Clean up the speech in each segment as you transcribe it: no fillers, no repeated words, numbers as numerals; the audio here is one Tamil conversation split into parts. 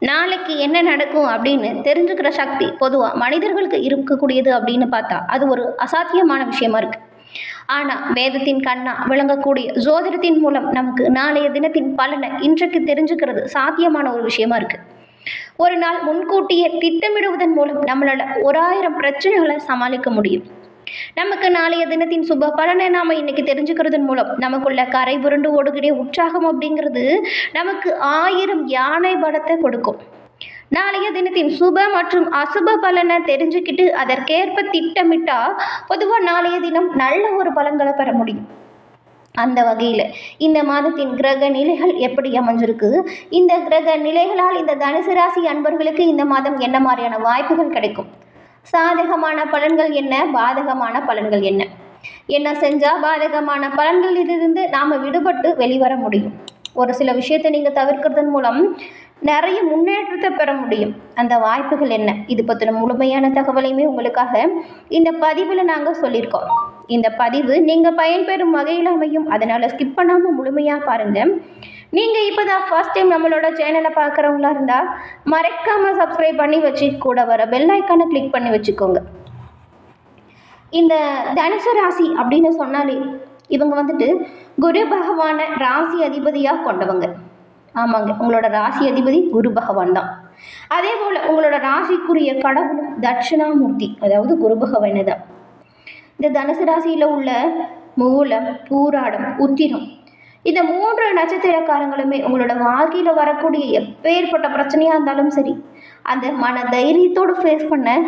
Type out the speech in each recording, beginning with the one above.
நாளைக்கு என்ன நடக்கும் அப்படின்னு தெரிஞ்சுக்கிற சக்தி பொதுவாக மனிதர்களுக்கு இருக்கக்கூடியது அப்படின்னு பார்த்தா அது ஒரு அசாத்தியமான விஷயமா இருக்கு. ஆனால் வேதத்தின் கண்ணா விளங்கக்கூடிய ஜோதிடத்தின் மூலம் நமக்கு நாளைய தினத்தின் பலனை இன்றைக்கு தெரிஞ்சுக்கிறது சாத்தியமான ஒரு விஷயமா இருக்கு. ஒரு நாள் முன்கூட்டியே திட்டமிடுவதன் மூலம் நம்மளால 1000 பிரச்சனைகளை சமாளிக்க முடியும். நமக்கு நாளைய தினத்தின் சுப பலனை நாம இன்னைக்கு தெரிஞ்சுக்கிறதன் மூலம் நமக்குள்ள கரை புரண்டு ஓடுகிற உற்சாகம் அப்படிங்கிறது நமக்கு 1000 யானை பலத்தை கொடுக்கும். நாளைய தினத்தின் சுப மற்றும் அசுப பலனை தெரிஞ்சுக்கிட்டு அதற்கேற்ப திட்டமிட்டா பொதுவாக நாளைய தினம் நல்ல ஒரு பலன்களை பெற முடியும். அந்த வகையில் இந்த மாதத்தின் கிரக நிலைகள் எப்படி அமைஞ்சிருக்கு, இந்த கிரக நிலைகளால் இந்த தனுசு ராசி அன்பர்களுக்கு இந்த மாதம் என்ன மாதிரியான வாய்ப்புகள் கிடைக்கும், சாதகமான பலன்கள் என்ன, பாதகமான பலன்கள் என்ன, என்ன செஞ்சால் பாதகமான பலன்களிலிருந்து நாம் விடுபட்டு வெளிவர முடியும், ஒரு சில விஷயத்தை நீங்கள் தவிர்க்கிறதன் மூலம் நிறைய முன்னேற்றத்தை பெற முடியும், அந்த வாய்ப்புகள் என்ன, இது பற்றின முழுமையான தகவலையுமே உங்களுக்காக இந்த பதிவில் நாங்கள் சொல்லியிருக்கோம். இந்த பதிவு நீங்கள் பயன்பெறும் வகையில் அமையும், அதனால் ஸ்கிப் பண்ணாமல் முழுமையாக பாருங்கள். நீங்கள் இப்போ தான் ஃபர்ஸ்ட் டைம் நம்மளோட சேனலை பார்க்குறவங்களா இருந்தால் மறக்காமல் சப்ஸ்கிரைப் பண்ணி வச்சு கூட வர பெல் ஐக்கானை கிளிக் பண்ணி வச்சுக்கோங்க. இந்த தனுசு ராசி அப்படின்னு சொன்னாலே இவங்க வந்துட்டு குரு பகவானை ராசி அதிபதியாக கொண்டவங்க. ஆமாங்க, உங்களோட ராசி அதிபதி குரு பகவான் தான். அதே போல் உங்களோட ராசிக்குரிய கடவுளும் தட்சிணாமூர்த்தி, அதாவது குரு பகவான் தான். இந்த தனுசு ராசியில் உள்ள மூலம், பூராடம், உத்திரம், இந்த 3 நட்சத்திரக்காரங்களுமே உங்களோட வாழ்க்கையில் வரக்கூடிய எப்பேற்பட்ட பிரச்சனையாக இருந்தாலும் சரி, அந்த மன தைரியத்தோடு ஃபேஸ் பண்ண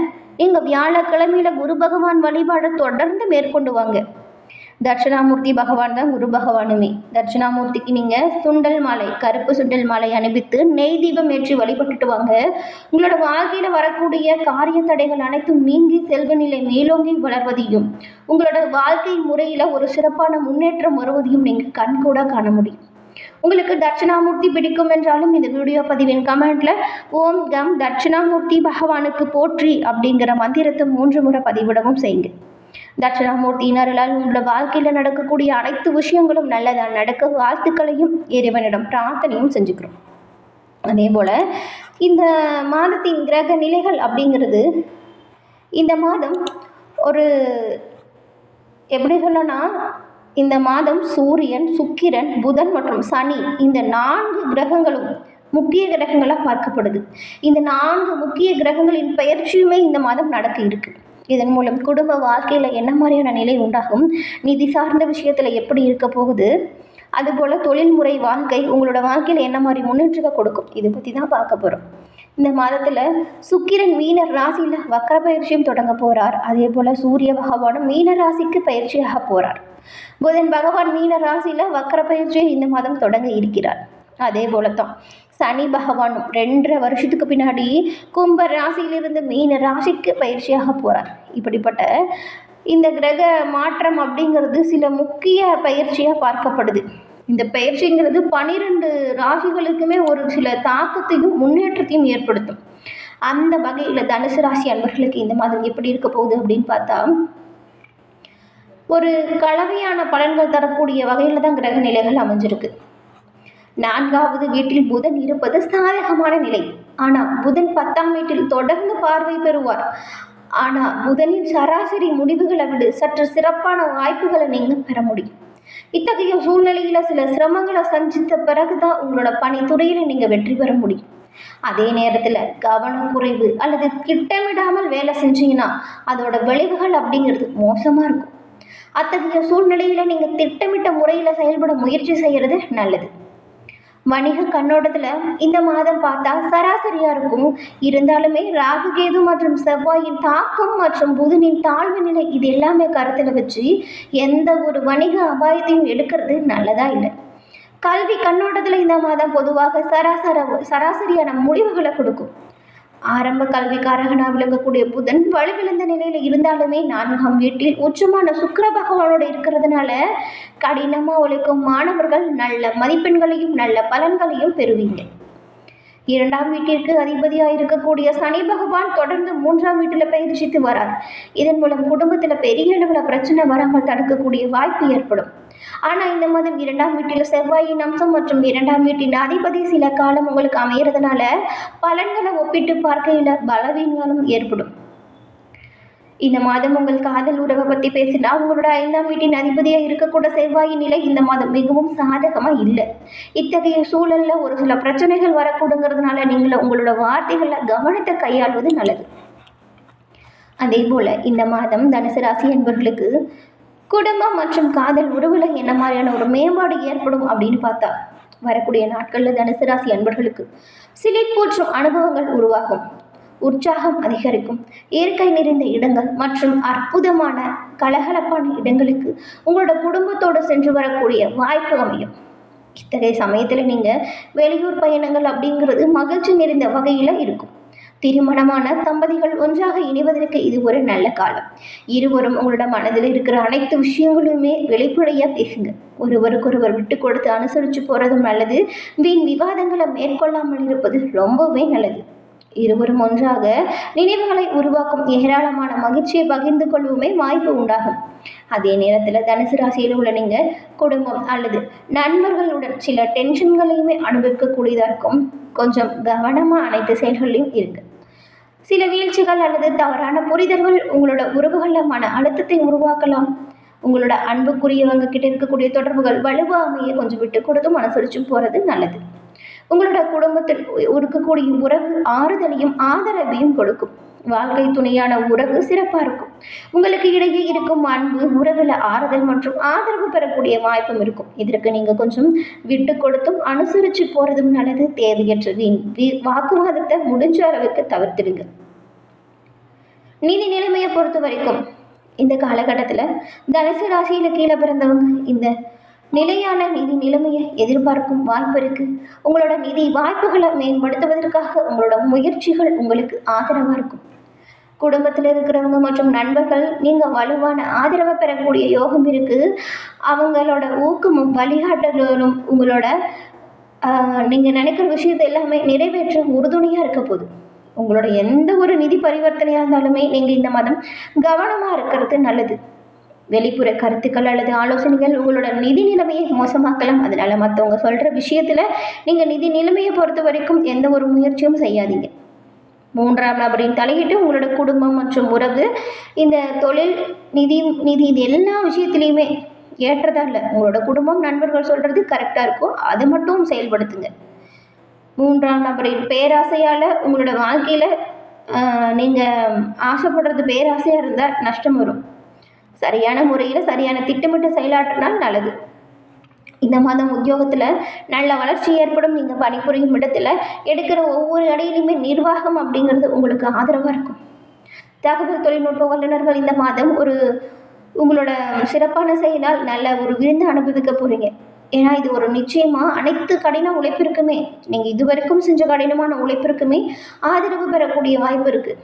நீங்கள் வியாழக்கிழமையில் குரு பகவான் வழிபாடை தொடர்ந்து மேற்கொண்டு வாங்க. தட்சிணாமூர்த்தி பகவான் தான் குரு பகவானுமே. தட்சிணாமூர்த்திக்கு நீங்கள் சுண்டல் மாலை, கருப்பு சுண்டல் மாலை அணிவித்து நெய் தீபம் ஏற்றி வழிபட்டுட்டு வாங்க. உங்களோட வாழ்க்கையில் வரக்கூடிய காரிய தடைகள் அனைத்தும் நீங்கி செல்வ நிலை மேலோங்கி வளர்வதையும் உங்களோட வாழ்க்கை முறையில் ஒரு சிறப்பான முன்னேற்றம் வருவதையும் நீங்கள் கண்கூட காண முடியும். உங்களுக்கு தட்சிணாமூர்த்தி பிடிக்கும் என்றாலும் இந்த வீடியோ பதிவின் கமெண்ட்ல ஓம் கம் தட்சிணாமூர்த்தி பகவானுக்கு போற்றி அப்படிங்கிற மந்திரத்தை 3 முறை பதிவிடவும் செய்யுங்க. தட்சிணாமூர்த்தியினரால் உங்களோட வாழ்க்கையில் நடக்கக்கூடிய அனைத்து விஷயங்களும் நல்லதாக நடக்க வாழ்த்துக்களையும் இறைவனிடம் பிரார்த்தனையும் செஞ்சுக்கிறோம். அதே போல் இந்த மாதத்தின் கிரக நிலைகள் அப்படிங்கிறது இந்த மாதம் ஒரு எப்படி சொல்லனா, இந்த மாதம் சூரியன், சுக்கிரன், புதன் மற்றும் சனி இந்த 4 கிரகங்களும் முக்கிய கிரகங்களாக பார்க்கப்படுது. இந்த 4 முக்கிய கிரகங்களின் பயிற்சியுமே இந்த மாதம் நடக்க இருக்கு. இதன் மூலம் குடும்ப வாழ்க்கையில் என்ன மாதிரியான நிலை உண்டாகும், நிதி சார்ந்த விஷயத்தில் எப்படி இருக்க போகுது, அதுபோல் தொழில்முறை வாழ்க்கை உங்களோட வாழ்க்கையில் என்ன மாதிரி முன்னேற்றத்தை கொடுக்கும், இதை பற்றி தான் பார்க்க போகிறோம். இந்த மாதத்தில் சுக்கிரன் மீன ராசியில் வக்கர பயிற்சியும் தொடங்க போகிறார். அதே போல் சூரிய பகவானும் மீன ராசிக்கு பயிற்சியாக போகிறார். புதன் பகவான் மீன ராசியில் வக்கர பயிற்சியை இந்த மாதம் தொடங்க இருக்கிறார். அதே போல தான் சனி பகவானும் 2.5 வருஷத்துக்கு பின்னாடி கும்ப ராசியிலிருந்து மீன ராசிக்கு பயிற்சியாக போகிறார். இப்படிப்பட்ட இந்த கிரக மாற்றம் அப்படிங்கிறது சில முக்கிய பயிற்சியாக பார்க்கப்படுது. இந்த பயிற்சிங்கிறது 12 ராசிகளுக்குமே ஒரு சில தாக்கத்தையும் முன்னேற்றத்தையும் ஏற்படுத்தும். அந்த வகையில் தனுசு ராசி அன்பர்களுக்கு இந்த மாதிரி எப்படி இருக்க போகுது அப்படின்னு பார்த்தா ஒரு கலவையான பலன்கள் தரக்கூடிய வகையில் தான் கிரக நிலைகள் அமைஞ்சிருக்கு. 4வது வீட்டில் புதன் இருப்பது சாதகமான நிலை. ஆனால் புதன் 10ஆம் வீட்டில் தொடர்ந்து பார்வை பெறுவார். ஆனால் புதனின் சராசரி முடிவுகளை விட சற்று சிறப்பான வாய்ப்புகளை நீங்கள் பெற முடியும். இத்தகைய சூழ்நிலையில் சில சிரமங்களை சந்தித்த பிறகுதான் உங்களோட பணித்துறையில் நீங்கள் வெற்றி பெற முடியும். அதே நேரத்தில் கவனம் குறைவு அல்லது திட்டமிடாமல் வேலை செஞ்சீங்கன்னா அதோட விளைவுகள் அப்படிங்கிறது மோசமாக இருக்கும். அத்தகைய சூழ்நிலையில் நீங்கள் திட்டமிட்ட முறையில் செயல்பட முயற்சி செய்கிறது நல்லது. வணிக கண்ணோட்டத்தில் இந்த மாதம் பார்த்தா சராசரியாக இருக்கும். இருந்தாலுமே ராகு கேது மற்றும் செவ்வாயின் தாக்கம் மற்றும் புதனின் தாழ்வு நிலை இது எல்லாமே கருத்தில் வச்சு எந்த ஒரு வணிக அபாயத்தையும் எடுக்கிறது நல்லதா இல்லை. கல்வி கண்ணோட்டத்தில் இந்த மாதம் பொதுவாக சராசரியான முடிவுகளை கொடுக்கும். ஆரம்ப கல்விக்காரகனாக விளங்கக்கூடிய புதன் வலுவிழந்த நிலையில் இருந்தாலுமே 4ஆம் வீட்டில் உச்சமான சுக்கிர பகவானோடு இருக்கிறதுனால கடினமாக உழைக்கும் மாணவர்கள் நல்ல மதிப்பெண்களையும் நல்ல பலன்களையும் பெறுவீங்க. 2ஆம் வீட்டிற்கு அதிபதியாக இருக்கக்கூடிய சனி பகவான் தொடர்ந்து 3ஆம் வீட்டில் பயிற்சித்து வரார். இதன் மூலம் குடும்பத்தில் பெரிய அளவில் பிரச்சனை வராமல் தடுக்கக்கூடிய வாய்ப்பு ஏற்படும். ஆனால் இந்த மாதம் 2ஆம் வீட்டில் செவ்வாயின் அம்சம் மற்றும் 2ஆம் வீட்டின் அதிபதி சில காலம் உங்களுக்கு அமையறதுனால பலன்களை ஒப்பிட்டு பார்க்கையில் பலவீனங்களும் ஏற்படும். இந்த மாதம் உங்கள் காதல் உறவை பற்றி பேசினா உங்களோட 5ஆம் வீட்டின் அதிபதியாக இருக்கக்கூட செவ்வாயின் நிலை இந்த மாதம் மிகவும் சாதகமாக இல்லை. இத்தகைய சூழலில் ஒரு சில பிரச்சனைகள் வரக்கூடுங்கிறதுனால நீங்கள் உங்களோட வார்த்தைகளில் கவனத்தை கையாள்வது நல்லது. அதே போல் இந்த மாதம் தனுசு ராசி என்பவர்களுக்கு குடும்பம் மற்றும் காதல் உறவில் என்ன மாதிரியான ஒரு மேம்பாடு ஏற்படும் அப்படின்னு பார்த்தா, வரக்கூடிய நாட்களில் தனுசு ராசி அன்பர்களுக்கு சிலிர்ப்பூற்றும் அனுபவங்கள் உருவாகும். உற்சாகம் அதிகரிக்கும். இயற்கை நிறைந்த இடங்கள் மற்றும் அற்புதமான கலகலப்பான இடங்களுக்கு உங்களோட குடும்பத்தோடு சென்று வரக்கூடிய வாய்ப்பு அமையும். இத்தகைய சமயத்தில் நீங்கள் வெளியூர் பயணங்கள் அப்படிங்கிறது மகிழ்ச்சி நிறைந்த வகையில் இருக்கும். திருமணமான தம்பதிகள் ஒன்றாக இணைவதற்கு இது ஒரு நல்ல காலம். இருவரும் உங்களோட மனதில் இருக்கிற அனைத்து விஷயங்களுமே வெளிப்படையாக பேசுங்க. ஒருவருக்கொருவர் விட்டு கொடுத்து அனுசரித்து போகிறதும் நல்லது. வீண் விவாதங்களை மேற்கொள்ளாமல் இருப்பது ரொம்பவே நல்லது. இருவரும் ஒன்றாக நினைவுகளை உருவாக்கும் ஏராளமான மகிழ்ச்சியை பகிர்ந்து கொள்ளவுமே வாய்ப்பு உண்டாகும். அதே நேரத்தில் தனுசு ராசியில் உள்ள நீங்கள் குடும்பம் அல்லது நண்பர்களுடன் சில டென்ஷன்களையுமே அனுபவிக்கக்கூடியதாக இருக்கும். கொஞ்சம் கவனமாக அனைத்து செயல்களையும் இருங்க. சில வீழ்ச்சிகள் அல்லது தவறான புரிதல்கள் உங்களோட உறவுகளில் மன அழுத்தத்தை உருவாக்கலாம். உங்களோட அன்புக்குரியவங்க கிட்ட இருக்கக்கூடிய தொடர்புகள் வலுவாமையை கொஞ்சம் விட்டு கொடுத்து அனுசரிச்சும் போகிறது நல்லது. உங்களோட குடும்பத்தில் இருக்கக்கூடிய உறவு ஆறுதலையும் ஆதரவையும் கொடுக்கும். வாழ்க்கை துணையான உறவு சிறப்பாக இருக்கும். உங்களுக்கு இடையே இருக்கும் அன்பு உறவில் ஆறுதல் மற்றும் ஆதரவு பெறக்கூடிய வாய்ப்பும் இருக்கும். இதற்கு நீங்கள் கொஞ்சம் விட்டு கொடுத்தும் அனுசரித்து போகிறதும் நல்லது. தேவையற்ற வாக்குவாதத்தை முடிஞ்ச அளவுக்கு தவிர்த்திடுங்க. நிதி நிலைமையை பொறுத்த வரைக்கும் இந்த காலகட்டத்தில் தனுசு ராசியில் கீழே பிறந்தவங்க இந்த நிலையான நிதி நிலைமையை எதிர்பார்க்கும் வாய்ப்பு இருக்கு. உங்களோட நிதி வாய்ப்புகளை மேம்படுத்துவதற்காக உங்களோட முயற்சிகள் உங்களுக்கு ஆதரவாக இருக்கும். குடும்பத்தில் இருக்கிறவங்க மற்றும் நண்பர்கள் நீங்கள் வலுவான ஆதரவை பெறக்கூடிய யோகம் இருக்குது. அவங்களோட ஊக்கமும் வழிகாட்டலும் உங்களோட நீங்கள் நினைக்கிற விஷயத்தை எல்லாமே நிறைவேற்ற உறுதுணையாக இருக்க போகுது. உங்களோட எந்த ஒரு நிதி பரிவர்த்தனையாக இருந்தாலுமே நீங்கள் இந்த மாதம் கவனமாக இருக்கிறது நல்லது. வெளிப்புற கருத்துக்கள் அல்லது ஆலோசனைகள் உங்களோட நிதி நிலைமையை மோசமாக்கலாம். அதனால் மற்றவங்க சொல்கிற விஷயத்தில் நீங்கள் நிதி நிலைமையை பொறுத்த வரைக்கும் எந்த ஒரு முயற்சியும் செய்யாதீங்க. 3ஆம் நபரின் தலையிட்டு உங்களோட குடும்பம் மற்றும் உறவு இந்த தொழில் நிதி இது எல்லா விஷயத்துலையுமே ஏற்றதா இல்லை. உங்களோட குடும்பம் நண்பர்கள் சொல்கிறது கரெக்டாக இருக்கும், அதை மட்டும் செயல்படுத்துங்க. 3ஆம் நபரின் பேராசையால் உங்களோட வாழ்க்கையில் நீங்கள் ஆசைப்படுறது பேராசையாக இருந்தால் நஷ்டம் வரும். சரியான முறையில் சரியான திட்டமிட்ட செயலாற்றினால் நல்லது. இந்த மாதம் உத்தியோகத்தில் நல்ல வளர்ச்சி ஏற்படும். நீங்கள் பணிபுரியும் இடத்துல எடுக்கிற ஒவ்வொரு அடியிலுமே நிர்வாகம் அப்படிங்கிறது உங்களுக்கு ஆதரவாக இருக்கும். தகவல் தொழில்நுட்ப வல்லுநர்கள் இந்த மாதம் உங்களோட சிறப்பான செயலால் நல்ல ஒரு விருந்து அனுபவிக்க போகிறீங்க. ஏன்னா இது ஒரு நிச்சயமாக அனைத்து கடின உழைப்பிற்குமே நீங்கள் இதுவரைக்கும் செஞ்ச கடினமான உழைப்பிற்குமே ஆதரவு பெறக்கூடிய வாய்ப்பு இருக்குது.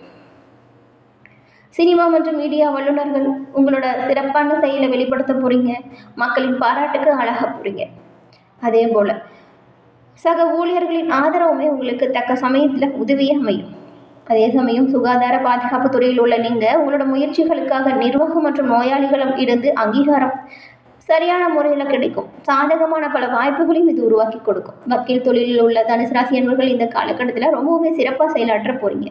சினிமா மற்றும் மீடியா வல்லுநர்கள் உங்களோட சிறப்பான செயலை வெளிப்படுத்த போகிறீங்க. மக்களின் பாராட்டுக்கு அழக போகிறீங்க. அதே போல் சக ஊழியர்களின் ஆதரவுமே உங்களுக்கு தக்க சமயத்தில் உதவியாக அமையும். அதே சமயம் சுகாதார பாதுகாப்பு துறையில் உள்ள நீங்கள் உங்களோட முயற்சிகளுக்காக நிர்வாகம் மற்றும் நோயாளிகளும் இருந்து அங்கீகாரம் சரியான முறையில் கிடைக்கும். சாதகமான பல வாய்ப்புகளையும் இது உருவாக்கி கொடுக்கும். வக்கீல் தொழிலில் உள்ள தனுசு ராசி அன்பர்கள் இந்த காலகட்டத்தில் ரொம்பவுமே சிறப்பாக செயலாற்ற போகிறீங்க.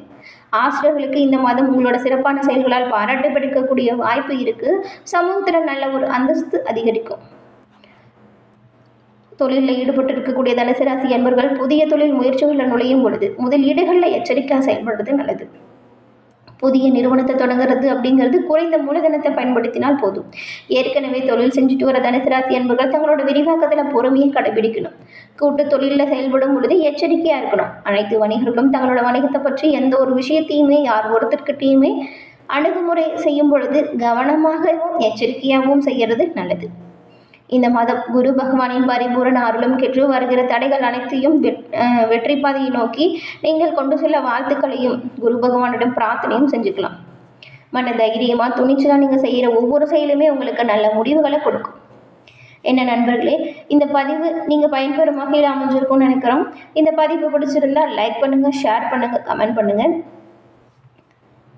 ஆசிரியர்களுக்கு இந்த மாதம் உங்களோட சிறப்பான செயல்களால் பாராட்டு கிடைக்கக்கூடிய வாய்ப்பு இருக்குது. சமூகத்தில் நல்ல ஒரு அந்தஸ்து அதிகரிக்கும். தொழிலில் ஈடுபட்டு இருக்கக்கூடிய தனுசு ராசி அன்பர்கள் புதிய தொழில் முயற்சிகளில் நுழையும் பொழுது முதலீடுகளில் எச்சரிக்கையாக செயல்படுறது நல்லது. புதிய நிறுவனத்தை தொடங்குறது அப்படிங்கிறது குறைந்த மூலதனத்தை பயன்படுத்தினால் போதும். ஏற்கனவே தொழில் செஞ்சுட்டு வர தனுசு ராசி அன்பர்கள் தங்களோட விரிவாக்கத்தில் பொறுமையை கடைபிடிக்கணும். கூட்டு தொழிலில் செயல்படும் பொழுது எச்சரிக்கையாக இருக்கணும். அனைத்து வணிகர்களும் தங்களோட வணிகத்தை பற்றி எந்த ஒரு விஷயத்தையுமே யார் ஒருத்தர்கிட்டையுமே அணுகுமுறை செய்யும் பொழுது கவனமாகவும் எச்சரிக்கையாகவும் செய்கிறது நல்லது. இந்த மாதம் குரு பகவானின் பரிபூரண அருளும் கெற்று வருகிற தடைகள் அனைத்தையும் வெற்றி பாதையை நோக்கி நீங்கள் கொண்டு செல்ல வாழ்த்துக்களையும் குரு பகவானிடம் பிரார்த்தனையும் செஞ்சுக்கலாம். மன தைரியமாக துணிச்சலாக நீங்கள் செய்கிற ஒவ்வொரு செயலுமே உங்களுக்கு நல்ல முடிவுகளை கொடுக்கும். என்ன நண்பர்களே, இந்த பதிவு நீங்கள் பயன்பெறும் வகையில் அமைஞ்சிருக்கும்னு நினைக்கிறோம். இந்த பதிவு பிடிச்சிருந்தால் லைக் பண்ணுங்கள், ஷேர் பண்ணுங்கள், கமெண்ட் பண்ணுங்கள்.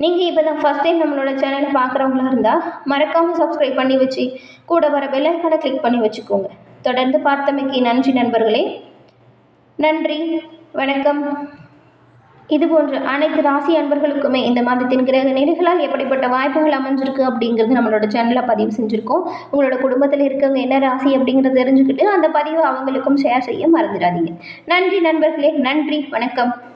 நீங்கள் இப்போ தான் ஃபஸ்ட் டைம் நம்மளோட சேனலை பார்க்குறவங்களா இருந்தால் மறக்காமல் சப்ஸ்கிரைப் பண்ணி வச்சு கூட வர பெல் ஐகானை கிளிக் பண்ணி வச்சுக்கோங்க. தொடர்ந்து பார்த்தமைக்கு நன்றி நண்பர்களே. நன்றி, வணக்கம். இது போன்ற அனைத்து ராசி அன்பர்களுக்குமே இந்த மாதத்தின் கிரக நிலைகளால் எப்படிப்பட்ட வாய்ப்புகள் அமைஞ்சிருக்கு அப்படிங்கிறது நம்மளோட சேனலில் பதிவு செஞ்சுருக்கோம். உங்களோட குடும்பத்தில் இருக்கவங்க என்ன ராசி அப்படிங்கிறத தெரிஞ்சுக்கிட்டு அந்த பதிவை அவங்களுக்கும் ஷேர் செய்ய மறந்துடாதீங்க. நன்றி நண்பர்களே, நன்றி, வணக்கம்.